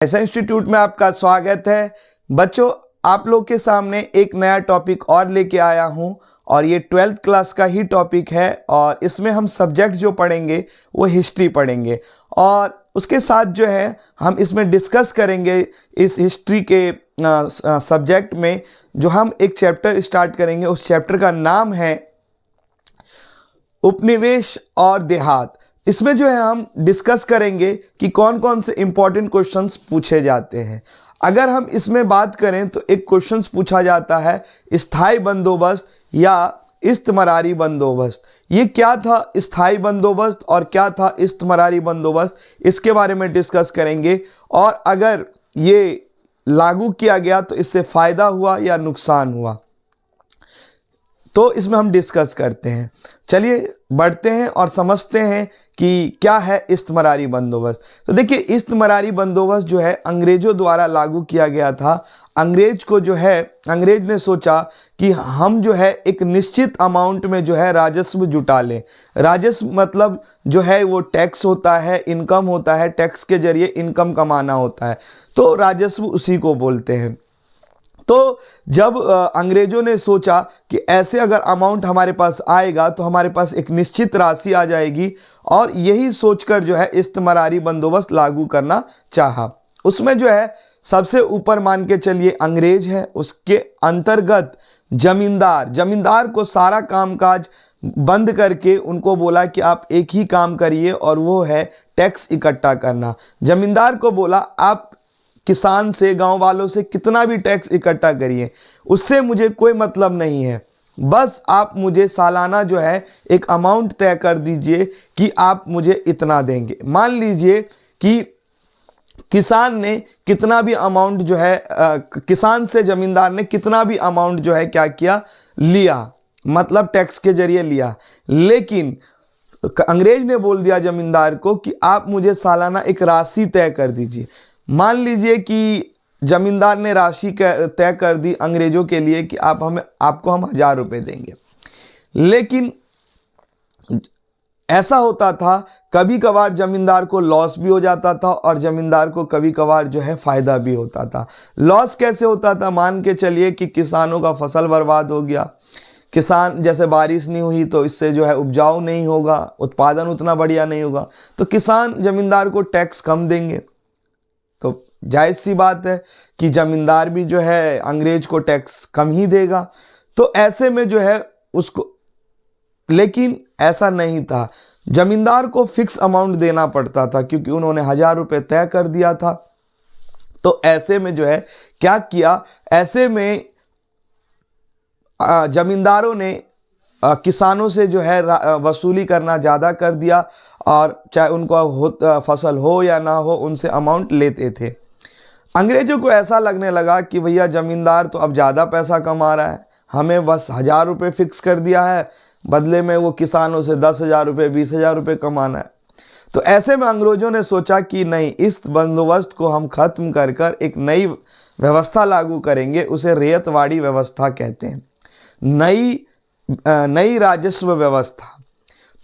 ऐसा इंस्टीट्यूट में आपका स्वागत है। बच्चों, आप लोग के सामने एक नया टॉपिक और लेके आया हूं और ये 12th क्लास का ही टॉपिक है और इसमें हम सब्जेक्ट जो पढ़ेंगे वो हिस्ट्री पढ़ेंगे और उसके साथ जो है हम इसमें डिस्कस करेंगे इस हिस्ट्री के सब्जेक्ट में जो हम एक चैप्टर स्टार्ट करेंगे। उस चैप्टर का नाम है उपनिवेश और देहात। इसमें जो है हम डिस्कस करेंगे कि कौन कौन से इंपॉर्टेंट क्वेश्चंस पूछे जाते हैं। अगर हम इसमें बात करें तो एक क्वेश्चंस पूछा जाता है स्थायी बंदोबस्त या इस्तमरारी बंदोबस्त। ये क्या था स्थायी बंदोबस्त और क्या था इस्तमरारी बंदोबस्त, इसके बारे में डिस्कस करेंगे और अगर ये लागू किया गया तो इससे फ़ायदा हुआ या नुकसान हुआ, तो इसमें हम डिस्कस करते हैं। चलिए बढ़ते हैं और समझते हैं कि क्या है इस्तमरारी बंदोबस्त। तो देखिए, इस्तमरारी बंदोबस्त जो है अंग्रेज़ों द्वारा लागू किया गया था। अंग्रेज ने सोचा कि हम जो है एक निश्चित अमाउंट में जो है राजस्व जुटा लें। राजस्व मतलब जो है वो टैक्स होता है, इनकम होता है, टैक्स के जरिए इनकम कमाना होता है, तो राजस्व उसी को बोलते हैं। तो जब अंग्रेज़ों ने सोचा कि ऐसे अगर अमाउंट हमारे पास आएगा तो हमारे पास एक निश्चित राशि आ जाएगी और यही सोचकर जो है इस्तमरारी बंदोबस्त लागू करना चाहा। उसमें जो है सबसे ऊपर मान के चलिए अंग्रेज है, उसके अंतर्गत जमींदार को सारा कामकाज बंद करके उनको बोला कि आप एक ही काम करिए और वो है टैक्स इकट्ठा करना। जमींदार को बोला आप किसान से, गांव वालों से कितना भी टैक्स इकट्ठा करिए, उससे मुझे कोई मतलब नहीं है, बस आप मुझे सालाना जो है एक अमाउंट तय कर दीजिए कि आप मुझे इतना देंगे। मान लीजिए कि किसान ने कितना भी अमाउंट जो है किसान से जमींदार ने कितना भी अमाउंट जो है क्या किया, लिया, मतलब टैक्स के जरिए लिया, लेकिन अंग्रेज ने बोल दिया जमींदार को कि आप मुझे सालाना एक राशि तय कर दीजिए। मान लीजिए कि जमींदार ने राशि तय कर दी अंग्रेजों के लिए कि आपको हम 1000 रुपये देंगे, लेकिन ऐसा होता था कभी कभार जमींदार को लॉस भी हो जाता था और जमींदार को कभी कभार जो है फ़ायदा भी होता था। लॉस कैसे होता था? मान के चलिए कि किसानों का फसल बर्बाद हो गया, किसान जैसे बारिश नहीं हुई तो इससे जो है उपजाऊ नहीं होगा, उत्पादन उतना बढ़िया नहीं होगा, तो किसान जमींदार को टैक्स कम देंगे। तो जायज़ सी बात है कि जमींदार भी जो है अंग्रेज को टैक्स कम ही देगा। तो ऐसे में जो है उसको, लेकिन ऐसा नहीं था, जमींदार को फिक्स अमाउंट देना पड़ता था क्योंकि उन्होंने 1000 रुपये तय कर दिया था। तो ऐसे में जो है क्या किया, ऐसे में जमींदारों ने किसानों से जो है वसूली करना ज़्यादा कर दिया और चाहे उनको फसल हो या ना हो उनसे अमाउंट लेते थे। अंग्रेज़ों को ऐसा लगने लगा कि भैया जमींदार तो अब ज़्यादा पैसा कमा रहा है, हमें बस 1000 रुपये फिक्स कर दिया है, बदले में वो किसानों से 10,000 रुपये 20,000 रुपये कमाना है। तो ऐसे में अंग्रेज़ों ने सोचा कि नहीं, इस बंदोबस्त को हम ख़त्म कर एक नई व्यवस्था लागू करेंगे, उसे रैयतवाड़ी व्यवस्था कहते हैं, नई राजस्व व्यवस्था।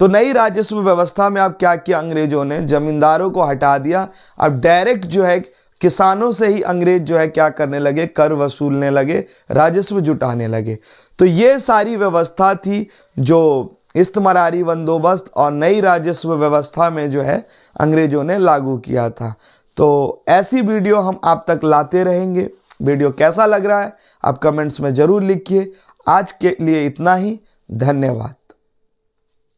तो नई राजस्व व्यवस्था में अब क्या किया अंग्रेजों ने, जमींदारों को हटा दिया, अब डायरेक्ट जो है किसानों से ही अंग्रेज जो है क्या करने लगे, कर वसूलने लगे, राजस्व जुटाने लगे। तो ये सारी व्यवस्था थी जो इस्तमरारी बंदोबस्त और नई राजस्व व्यवस्था में जो है अंग्रेजों ने लागू किया था। तो ऐसी वीडियो हम आप तक लाते रहेंगे। वीडियो कैसा लग रहा है आप कमेंट्स में ज़रूर लिखिए। आज के लिए इतना ही, धन्यवाद।